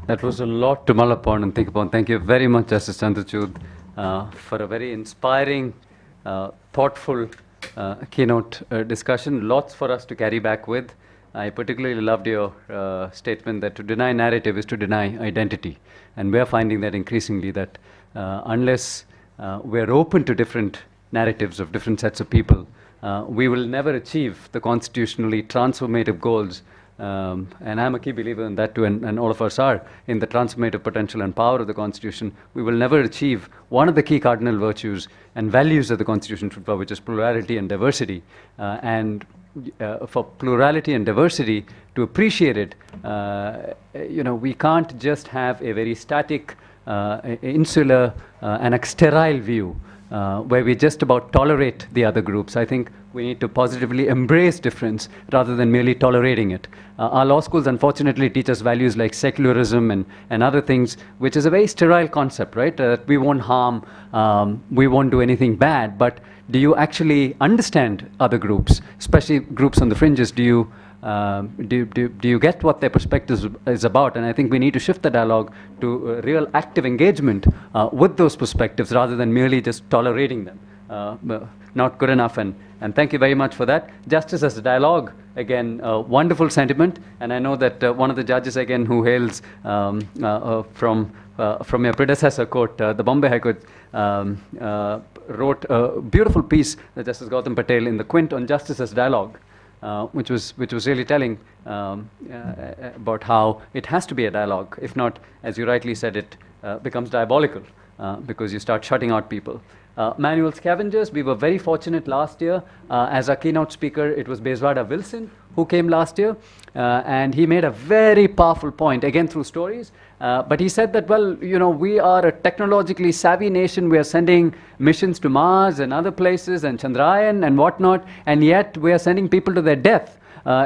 That was a lot to mull upon and think upon. Thank you very much, Justice Chandrachud, for a very inspiring, thoughtful keynote discussion. Lots for us to carry back with. I particularly loved your statement that to deny narrative is to deny identity. And we're finding that increasingly that unless we're open to different narratives of different sets of people, we will never achieve the constitutionally transformative goals. And I'm a key believer in that too, and all of us are, in the transformative potential and power of the Constitution. We will never achieve one of the key cardinal virtues and values of the Constitution, which is plurality and diversity. For plurality and diversity, to appreciate it, we can't just have a very static, insular, and a sterile view where we just about tolerate the other groups. I think we need to positively embrace difference rather than merely tolerating it. Our law schools, unfortunately, teach us values like secularism and other things, which is a very sterile concept, right? We won't harm, we won't do anything bad, but do you actually understand other groups, especially groups on the fringes? Do you get what their perspective is about? And I think we need to shift the dialogue to real active engagement with those perspectives rather than merely just tolerating them. Not good enough, and thank you very much for that. Justice as a dialogue, again, wonderful sentiment, and I know that one of the judges, again, who hails from your predecessor court, the Bombay High Court, wrote a beautiful piece, Justice Gautam Patel, in the Quint on justice as dialogue, which was really telling about how it has to be a dialogue. If not, as you rightly said, it becomes diabolical because you start shutting out people. Manual scavengers, we were very fortunate last year. As our keynote speaker, it was Bezwada Wilson who came last year, and he made a very powerful point, again through stories, but he said that, well, we are a technologically savvy nation. We are sending missions to Mars and other places and Chandrayaan and whatnot, and yet we are sending people to their death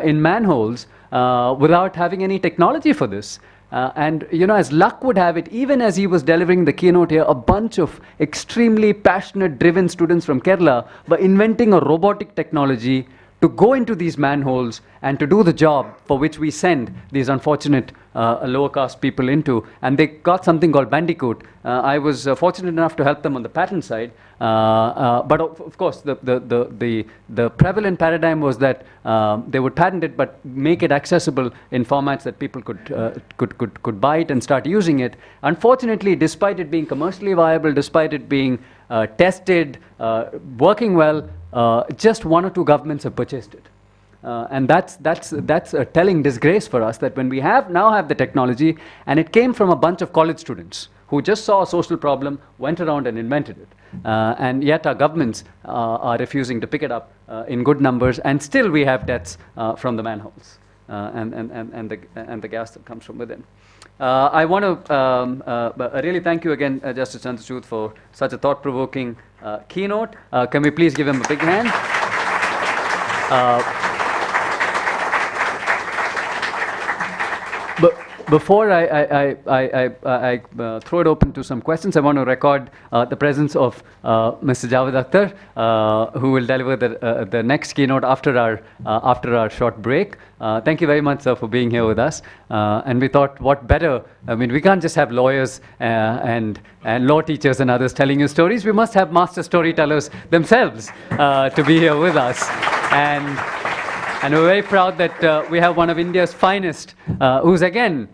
in manholes without having any technology for this. And as luck would have it, even as he was delivering the keynote here, a bunch of extremely passionate, driven students from Kerala were inventing a robotic technology to go into these manholes and to do the job for which we send these unfortunate lower caste people into. And they got something called Bandicoot. I was fortunate enough to help them on the patent side. But of course, the prevalent paradigm was that they would patent it, but make it accessible in formats that people could buy it and start using it. Unfortunately, despite it being commercially viable, despite it being tested, working well, just one or two governments have purchased it. And that's a telling disgrace for us, that when we now have the technology, and it came from a bunch of college students who just saw a social problem, went around and invented it. And yet our governments are refusing to pick it up in good numbers, and still we have deaths from the manholes and the gas that comes from within. I want to really thank you again, Justice Chandrachud, for such a thought-provoking keynote. Can we please give him a big hand? But before I throw it open to some questions, I want to record the presence of Mr. Javed Akhtar, who will deliver the next keynote after our short break. Thank you very much, sir, for being here with us. And we thought, what better? I mean, we can't just have lawyers and law teachers and others telling you stories. We must have master storytellers themselves to be here with us. And we're very proud that we have one of India's finest, who's again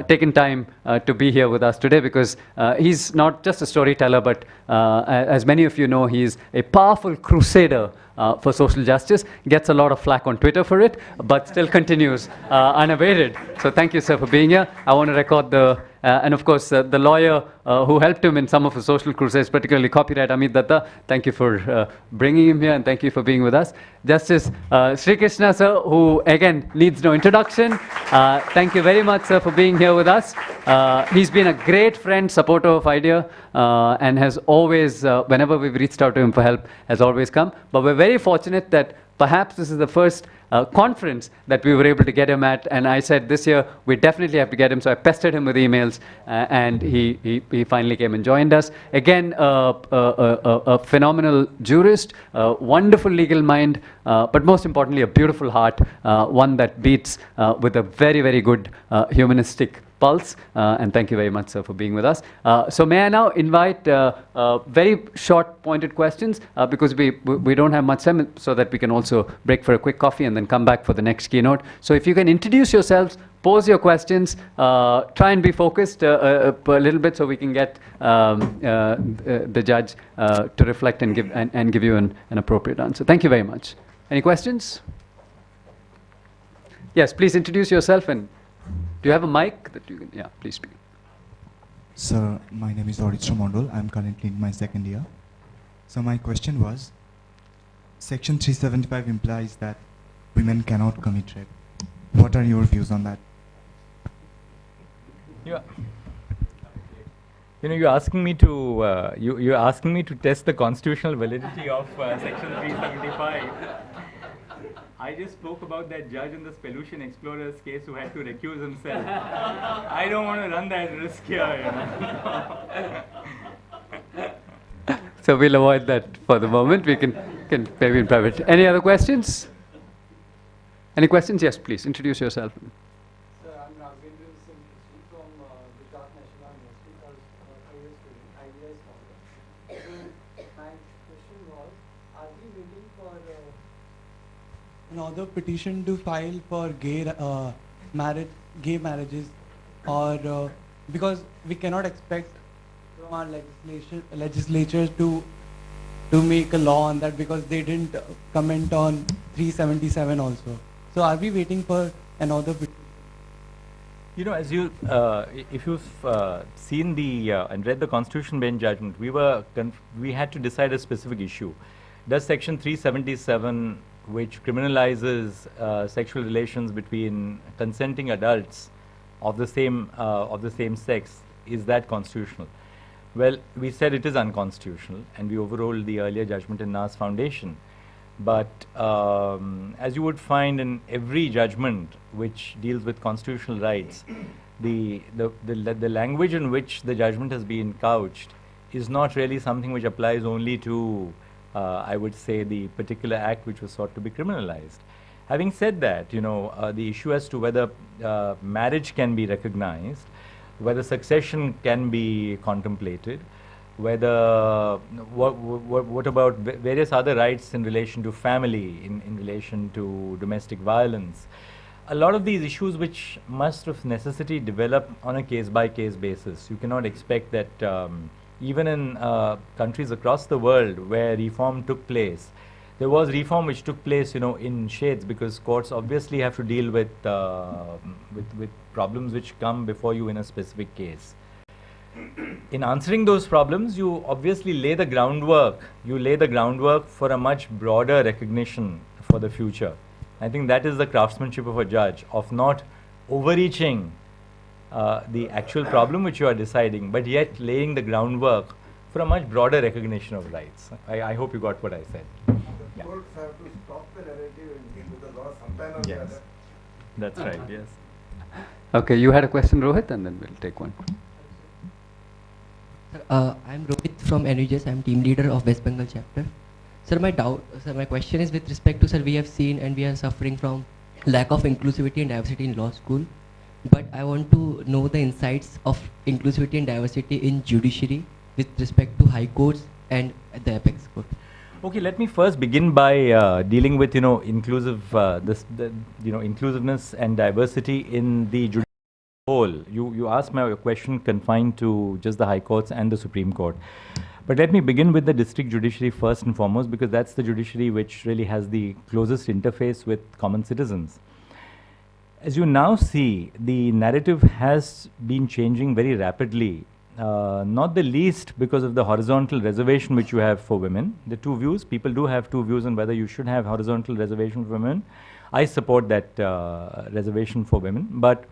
taken time to be here with us today, because he's not just a storyteller, but as many of you know, he's a powerful crusader for social justice, gets a lot of flack on Twitter for it, but still continues unabated. So thank you, sir, for being here. I want to record and of course, the lawyer who helped him in some of his social crusades, particularly copyright, Amit Datta. Thank you for bringing him here, and thank you for being with us. Justice Sri Krishna, sir, who again needs no introduction. Thank you very much, sir, for being here with us. He's been a great friend, supporter of IDEA, and has always, whenever we've reached out to him for help, has always come. But we're very fortunate that perhaps this is the first conference that we were able to get him at, and I said this year we definitely have to get him, so I pestered him with emails, and he finally came and joined us. Again, a phenomenal jurist, a wonderful legal mind, but most importantly a beautiful heart, one that beats with a very, very good humanistic pulse. And thank you very much, sir, for being with us. So may I now invite very short, pointed questions because we don't have much time, so that we can also break for a quick coffee and then come back for the next keynote. So if you can introduce yourselves, pose your questions, try and be focused a little bit so we can get the judge to reflect and give you an appropriate answer. Thank you very much. Any questions? Yes, please introduce yourself, and do you have a mic that you can? Yeah, please speak. Sir, my name is Honourable. I'm currently in my second year. So my question was, Section 375 implies that women cannot commit rape. What are your views on that? Yeah. You know, you're asking me to you're asking me to test the constitutional validity of Section 375. I just spoke about that judge in the Spelucian Explorers case who had to recuse himself. I don't want to run that risk here, you know. So we'll avoid that for the moment. We can maybe in private. Any other questions? Any questions? Yes, please introduce yourself. Sir, I'm Raghavendra Singh from Gujarat National University, IDS scholar. So my question was, are we waiting for another petition to file for gay marriages, or because we cannot expect from our legislature to make a law on that, because they didn't comment on 377 also. So are we waiting for another petition? You know, as you, if you've seen the and read the Constitution Bench judgment, we had to decide a specific issue. Does Section 377, which criminalizes sexual relations between consenting adults of the same sex, is that constitutional? Well, we said it is unconstitutional, and we overruled the earlier judgment in Nas Foundation. But as you would find in every judgment which deals with constitutional rights, the language in which the judgment has been couched is not really something which applies only to, I would say, the particular act which was sought to be criminalized. Having said that, you know, the issue as to whether marriage can be recognized, whether succession can be contemplated, whether what about various other rights in relation to family, in relation to domestic violence. A lot of these issues which must of necessity develop on a case-by-case basis. You cannot expect that even in countries across the world where reform took place, there was reform which took place, you know, in shades, because courts obviously have to deal with problems which come before you in a specific case. In answering those problems, you obviously lay the groundwork. You lay the groundwork for a much broader recognition for the future. I think that is the craftsmanship of a judge, of not overreaching the actual problem which you are deciding, but yet laying the groundwork for a much broader recognition of rights. I hope you got what I said. The courts have to stop the narrative and deal with the law sometime or the Yes, other. that's right, yes. Okay, you had a question, Rohit, and then we'll take one. I'm Rohit from NUJS. I'm team leader of West Bengal chapter. Sir, my question is with respect to, sir, we have seen and we are suffering from lack of inclusivity and diversity in law school. But I want to know the insights of inclusivity and diversity in judiciary with respect to high courts and the apex court. Okay, let me first begin by dealing with, you know, inclusiveness and diversity in the judiciary whole. You asked my question confined to just the High Courts and the Supreme Court. But let me begin with the district judiciary first and foremost, because that's the judiciary which really has the closest interface with common citizens. As you now see, the narrative has been changing very rapidly, not the least because of the horizontal reservation which you have for women. The two views, people do have two views on whether you should have horizontal reservation for women. I support that reservation for women, but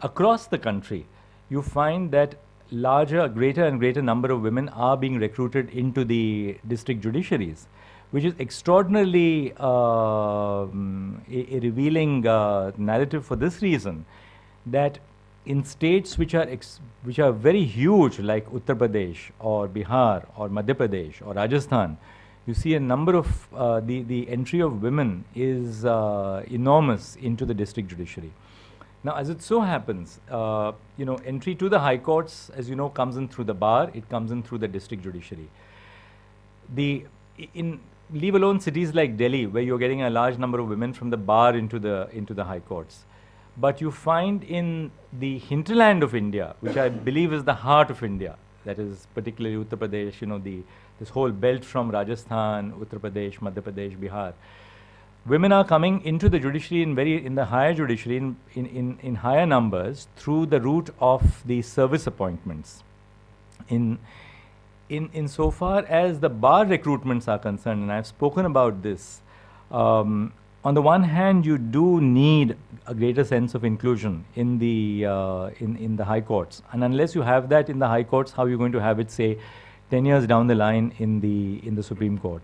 across the country, you find that greater and greater number of women are being recruited into the district judiciaries, which is extraordinarily a revealing narrative for this reason, that in states which are very huge, like Uttar Pradesh or Bihar or Madhya Pradesh or Rajasthan, you see a number of the entry of women is enormous into the district judiciary. Now, as it so happens, entry to the high courts, as you know, comes in through the bar. It comes in through the district judiciary. Leave alone cities like Delhi, where you're getting a large number of women from the bar into the high courts. But you find in the hinterland of India, which I believe is the heart of India, that is particularly Uttar Pradesh, this whole belt from Rajasthan, Uttar Pradesh, Madhya Pradesh, Bihar. Women are coming into the judiciary in the higher judiciary in higher numbers through the route of the service appointments. In so far as the bar recruitments are concerned, and I've spoken about this, on the one hand, you do need a greater sense of inclusion in the high courts, and unless you have that in the high courts, how are you going to have it, say, 10 years down the line in the Supreme Court?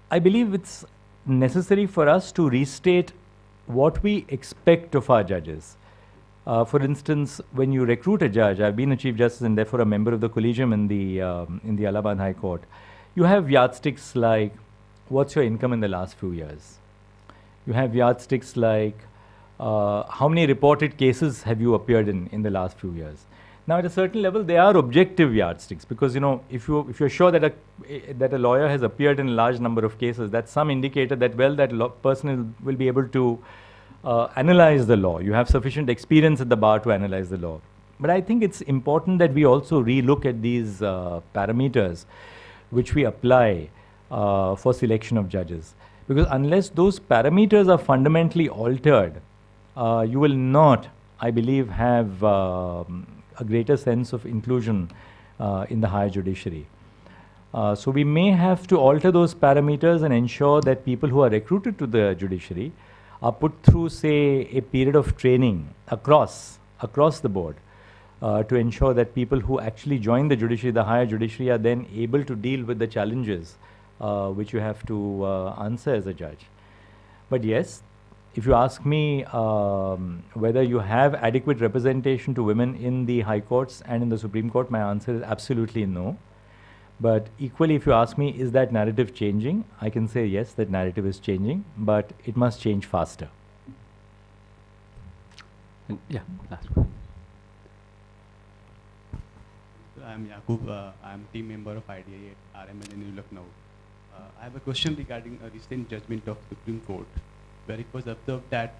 I believe it's necessary for us to restate what we expect of our judges. For instance, when you recruit a judge, I've been a Chief Justice and therefore a member of the collegium in the Allahabad High Court. You have yardsticks like, what's your income in the last few years? You have yardsticks like, how many reported cases have you appeared in the last few years? Now, at a certain level, they are objective yardsticks because, if you're sure that a lawyer has appeared in a large number of cases, that's some indicator that, well, that person will be able to analyze the law. You have sufficient experience at the bar to analyze the law. But I think it's important that we also relook at these parameters which we apply for selection of judges. Because unless those parameters are fundamentally altered, you will not, I believe, have a greater sense of inclusion in the higher judiciary. So we may have to alter those parameters and ensure that people who are recruited to the judiciary are put through, say, a period of training across the board to ensure that people who actually join the judiciary, the higher judiciary, are then able to deal with the challenges which you have to answer as a judge. But yes, if you ask me whether you have adequate representation to women in the high courts and in the Supreme Court, my answer is absolutely no. But equally, if you ask me, is that narrative changing? I can say yes, that narrative is changing, but it must change faster. Yeah, last one. I'm Yaqub. I'm team member of IDI at RML in Lucknow. I have a question regarding a recent judgment of Supreme Court, where it was observed that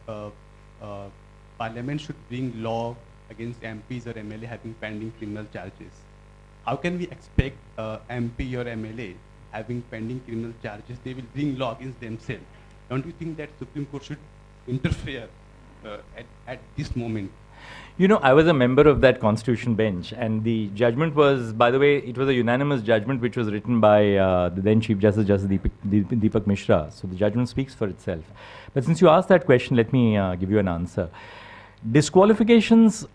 Parliament should bring law against MPs or MLA having pending criminal charges. How can we expect MP or MLA having pending criminal charges? They will bring law against themselves. Don't you think that Supreme Court should interfere at this moment? I was a member of that Constitution bench, and the judgment was, by the way, it was a unanimous judgment which was written by the then Chief Justice, Deepak Mishra. So the judgment speaks for itself. But since you asked that question, let me give you an answer. Disqualifications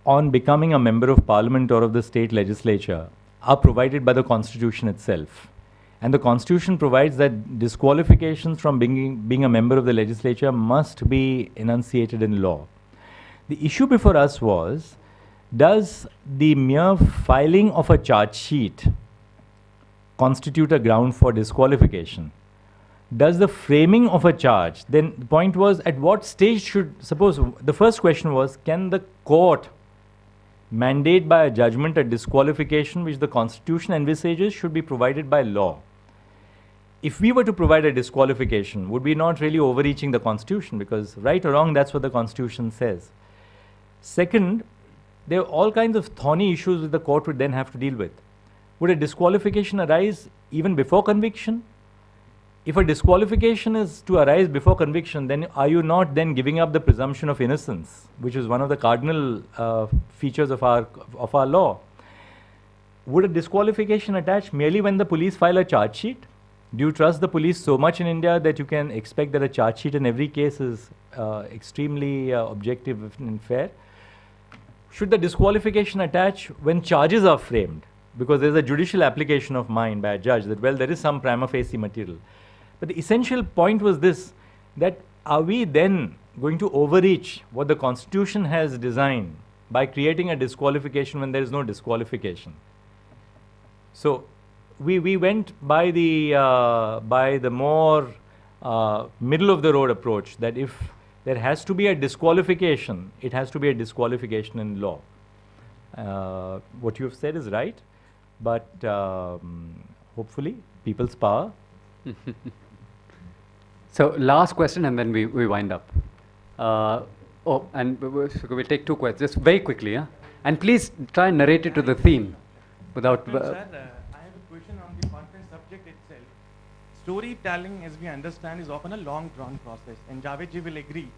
on becoming a member of Parliament or of the state legislature are provided by the Constitution itself. And the Constitution provides that disqualifications from being a member of the legislature must be enunciated in law. The issue before us was, does the mere filing of a charge sheet constitute a ground for disqualification? Does the framing of a charge, then the point was, at what stage suppose the first question was, can the court mandate by a judgment a disqualification which the Constitution envisages should be provided by law? If we were to provide a disqualification, would we not really overreaching the Constitution? Because right or wrong, that's what the Constitution says. Second, there are all kinds of thorny issues which the court would then have to deal with. Would a disqualification arise even before conviction? If a disqualification is to arise before conviction, then are you not then giving up the presumption of innocence, which is one of the cardinal features of our law? Would a disqualification attach merely when the police file a charge sheet? Do you trust the police so much in India that you can expect that a charge sheet in every case is extremely objective and fair? Should the disqualification attach when charges are framed? Because there's a judicial application of mind by a judge that, well, there is some prima facie material. But the essential point was this, that are we then going to overreach what the Constitution has designed by creating a disqualification when there is no disqualification? So we went by the more middle of the road approach, that if There has to be a disqualification. It has to be a disqualification in law. What you have said is right, but hopefully people's power. So last question and then we wind up. We'll take 2 questions, just very quickly. Yeah? And please try and narrate it to the theme without... Sir, I have a question on the conference subject itself. Storytelling, as we understand, is often a long drawn process, and Javed ji will agree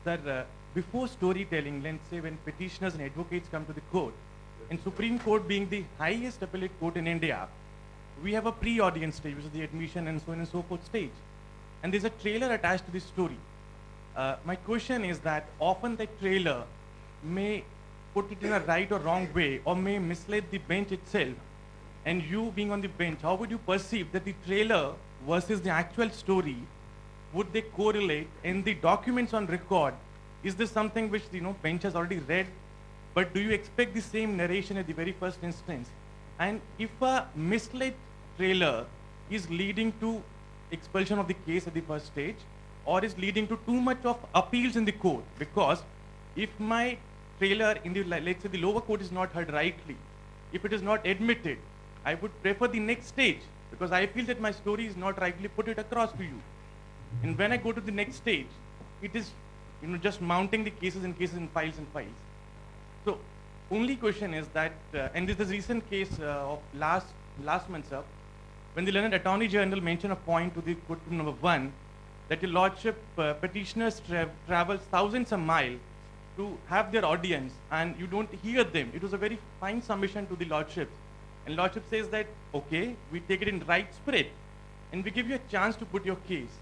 that before storytelling, let's say when petitioners and advocates come to the court, and Supreme Court being the highest appellate court in India, we have a pre-audience stage, which is the admission and so on and so forth stage. And there's a trailer attached to the story. My question is that often the trailer may put it in a right or wrong way, or may mislead the bench itself. And you being on the bench, how would you perceive that the trailer versus the actual story, would they correlate? In the documents on record, is this something which the bench has already read? But do you expect the same narration at the very first instance? And if a misled trailer is leading to expulsion of the case at the first stage, or is leading to too much of appeals in the court, because if my trailer in the, let's say the lower court is not heard rightly, if it is not admitted, I would prefer the next stage, because I feel that my story is not rightly put it across to you. And when I go to the next stage, it is just mounting the cases and files and files. So only question is that, and this is a recent case of last month, sir, when the learned Attorney General mentioned a point to the court number 1, that your Lordship, petitioners travel thousands of miles to have their audience, and you don't hear them. It was a very fine submission to the Lordship. And Lordship says that, okay, we take it in right spirit, and we give you a chance to put your case.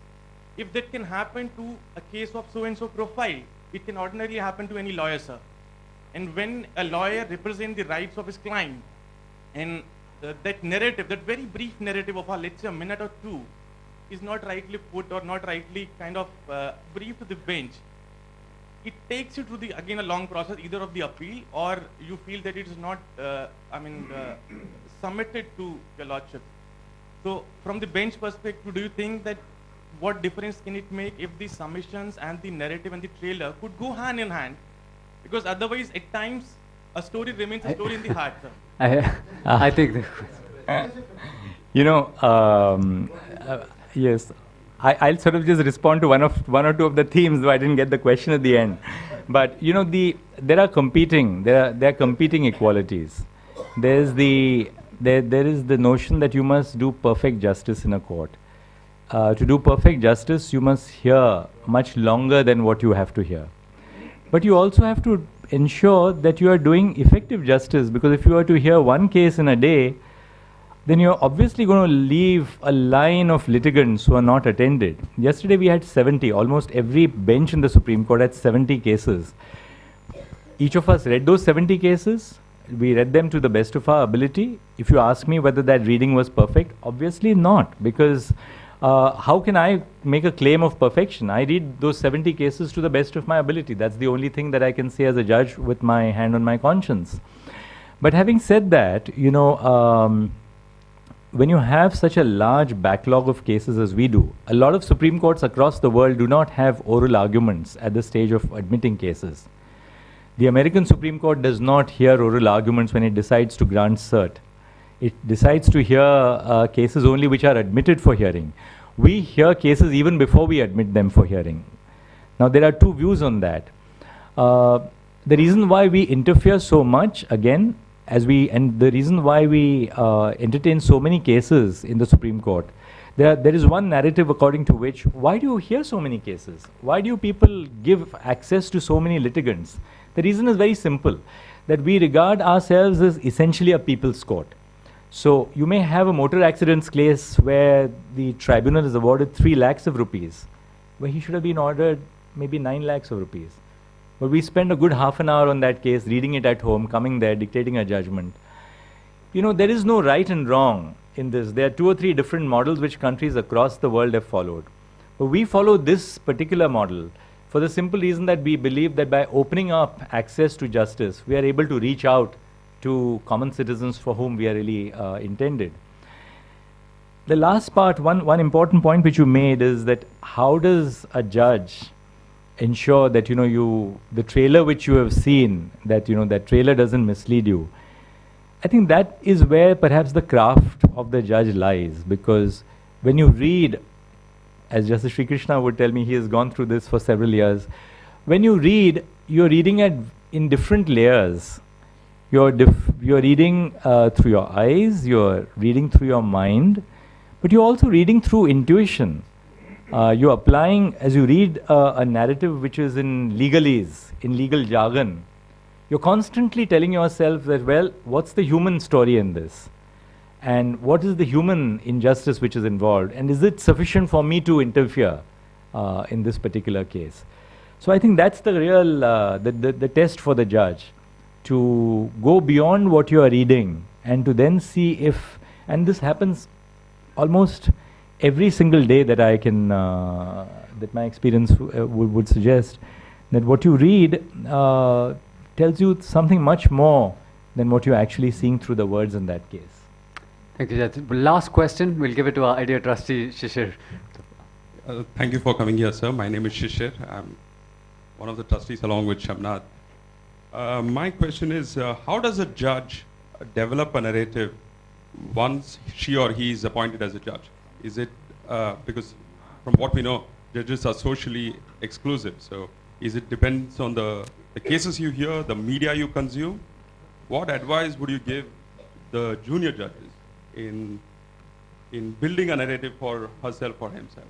If that can happen to a case of so-and-so profile, it can ordinarily happen to any lawyer, sir. And when a lawyer represents the rights of his client, and that narrative, that very brief narrative of, let's say, a minute or 2, is not rightly put or not rightly kind of briefed to the bench, it takes you to the, again, a long process, either of the appeal, or you feel that it is not, submitted to your Lordship. So from the bench perspective, do you think that what difference can it make if the submissions and the narrative and the trailer could go hand in hand? Because otherwise, at times, a story remains a story in the heart, sir. I think... Yes, I'll sort of just respond to one or two of the themes, though I didn't get the question at the end. But there are competing equalities. There is the notion that you must do perfect justice in a court. To do perfect justice, you must hear much longer than what you have to hear. But you also have to ensure that you are doing effective justice, because if you are to hear one case in a day, then you're obviously going to leave a line of litigants who are not attended. Yesterday we had 70, almost every bench in the Supreme Court had 70 cases. Each of us read those 70 cases. We read them to the best of our ability. If you ask me whether that reading was perfect, obviously not, because how can I make a claim of perfection? I read those 70 cases to the best of my ability. That's the only thing that I can say as a judge with my hand on my conscience. But having said that, when you have such a large backlog of cases as we do, a lot of Supreme Courts across the world do not have oral arguments at the stage of admitting cases. The American Supreme Court does not hear oral arguments when it decides to grant cert. It decides to hear cases only which are admitted for hearing. We hear cases even before we admit them for hearing. Now, there are two views on that. The reason why we interfere so much, again, and the reason why we entertain so many cases in the Supreme Court, there is one narrative according to which, why do you hear so many cases? Why do people give access to so many litigants? The reason is very simple, that we regard ourselves as essentially a people's court. So you may have a motor accidents case where the tribunal is awarded 3 lakhs of rupees, where he should have been ordered maybe 9 lakhs of rupees. But we spend a good half an hour on that case, reading it at home, coming there, dictating a judgment. There is no right and wrong in this. There are 2 or 3 different models which countries across the world have followed. But we follow this particular model for the simple reason that we believe that by opening up access to justice, we are able to reach out to common citizens for whom we are really intended. The last part, one important point which you made is that how does a judge ensure that the trailer which you have seen, that that trailer doesn't mislead you. I think that is where perhaps the craft of the judge lies, because when you read, as Justice Sri Krishna would tell me, he has gone through this for several years. When you read, you're reading in different layers. You're reading through your eyes, you're reading through your mind, but you're also reading through intuition. You're applying, as you read a narrative which is in legalese, in legal jargon, you're constantly telling yourself that, well, what's the human story in this? And what is the human injustice which is involved? And is it sufficient for me to interfere in this particular case? So I think that's the real, the test for the judge, to go beyond what you are reading and to then see if, and this happens almost every single day that I can, that my experience would suggest, that what you read tells you something much more than what you're actually seeing through the words in that case. Thank you, Judge. Last question, we'll give it to our idea trustee, Shishir. Thank you for coming here, sir. My name is Shishir. I'm one of the trustees along with Shamnath. My question is, how does a judge develop a narrative once she or he is appointed as a judge? Is it, because from what we know, judges are socially exclusive, so is it depends on the cases you hear, the media you consume? What advice would you give the junior judges in building a narrative for herself or himself?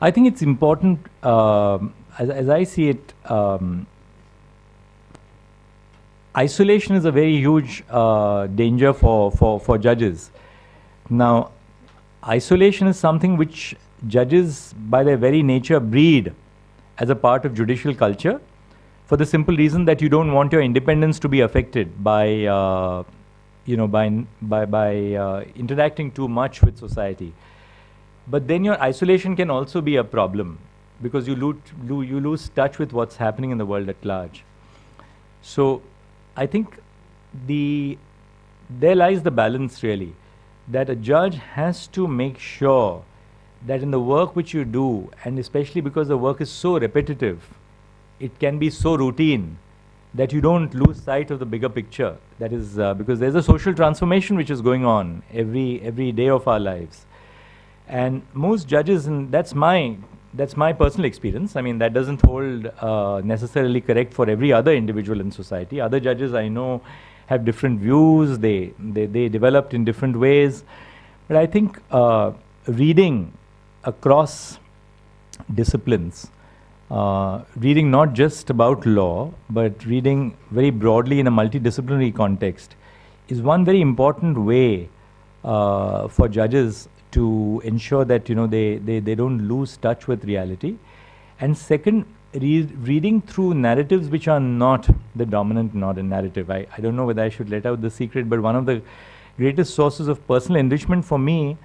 I think it's important, as I see it, isolation is a very huge danger for judges. Now, isolation is something which judges, by their very nature, breed as a part of judicial culture, for the simple reason that you don't want your independence to be affected by, interacting too much with society. But then your isolation can also be a problem, because you lose touch with what's happening in the world at large. So I think there lies the balance, really, that a judge has to make sure that in the work which you do, and especially because the work is so repetitive, it can be so routine, that you don't lose sight of the bigger picture. That is because there's a social transformation which is going on every day of our lives. And most judges, and that's my personal experience, I mean, that doesn't hold necessarily correct for every other individual in society. Other judges I know have different views, they developed in different ways. But I think reading across disciplines, reading not just about law, but reading very broadly in a multidisciplinary context, is one very important way for judges to ensure that they don't lose touch with reality. And second, reading through narratives which are not the dominant narrative. I don't know whether I should let out the secret, but one of the greatest sources of personal enrichment for me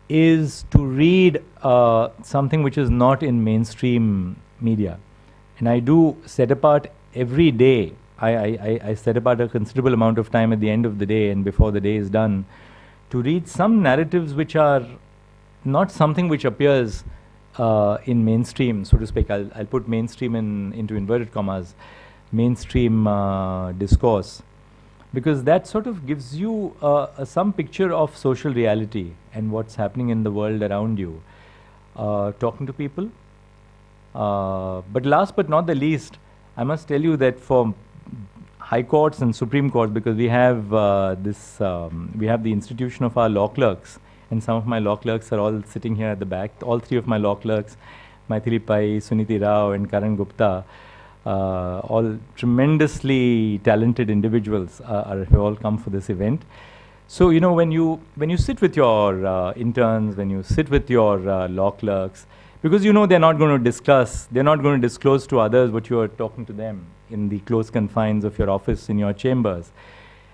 is to read something which is not in mainstream media. And I do set apart every day, I set apart a considerable amount of time at the end of the day and before the day is done, to read some narratives which are not something which appears in mainstream, so to speak. I'll put mainstream into inverted commas, mainstream discourse, because that sort of gives you some picture of social reality and what's happening in the world around you. Talking to people. But last but not the least, I must tell you that for high courts and Supreme Court, because we have we have the institution of our law clerks, and some of my law clerks are all sitting here at the back. All three of my law clerks, Maithili Pai, Suniti Rao and Karan Gupta, all tremendously talented individuals have all come for this event. So when you sit with your interns, when you sit with your law clerks, because they're not going to disclose to others what you are talking to them in the close confines of your office, in your chambers.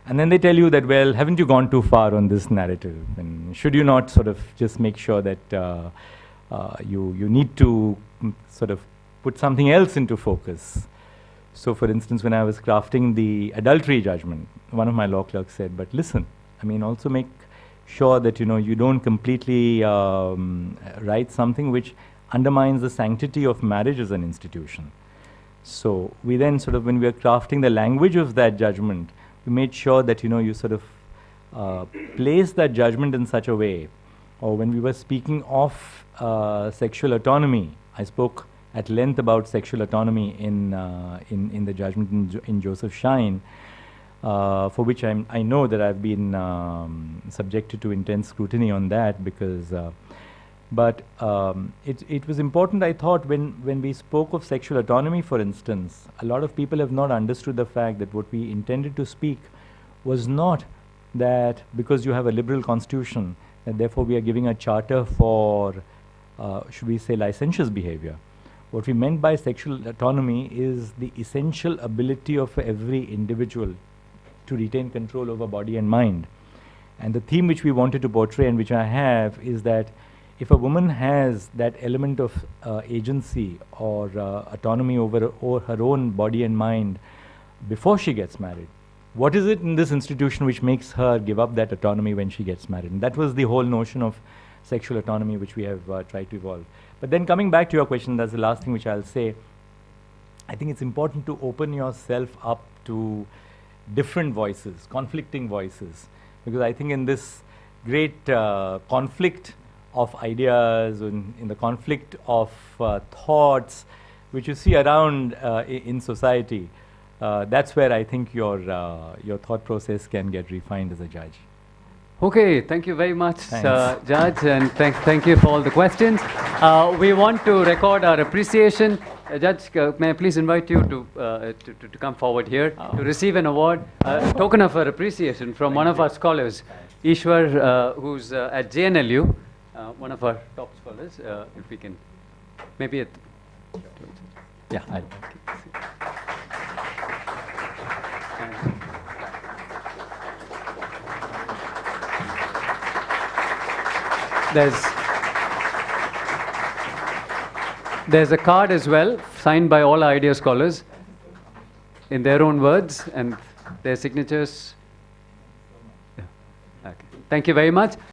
And then they tell you that, well, haven't you gone too far on this narrative? And should you not sort of just make sure that you need to sort of put something else into focus? So, for instance, when I was crafting the adultery judgment, one of my law clerks said, but listen, I mean, also make sure that, you don't completely write something which undermines the sanctity of marriage as an institution. So we then sort of, when we were crafting the language of that judgment, we made sure that, you sort of place that judgment in such a way, or when we were speaking of sexual autonomy, I spoke at length about sexual autonomy in the judgment in Joseph Shine, for which I know that I've been subjected to intense scrutiny on that, because but it was important, I thought, when we spoke of sexual autonomy, for instance, a lot of people have not understood the fact that what we intended to speak was not that because you have a liberal constitution, that therefore we are giving a charter for, should we say, licentious behavior. What we meant by sexual autonomy is the essential ability of every individual to retain control over body and mind. And the theme which we wanted to portray, and which I have, is that if a woman has that element of agency or autonomy over her own body and mind before she gets married, what is it in this institution which makes her give up that autonomy when she gets married? And that was the whole notion of sexual autonomy which we have tried to evolve. But then coming back to your question, that's the last thing which I'll say. I think it's important to open yourself up to different voices, conflicting voices, because I think in this great conflict of ideas, in the conflict of thoughts which you see around in society, that's where I think your thought process can get refined as a judge. Okay, thank you very much, Judge, and thank you for all the questions. We want to record our appreciation. Judge, may I please invite you to come forward here to receive an award, a token of our appreciation from one of our scholars, Ishwar, who's at JNLU, one of our top scholars. If we can, maybe at, yeah, I'll. There's a card as well, signed by all our idea scholars in their own words and their signatures. Yeah. Okay. Thank you very much.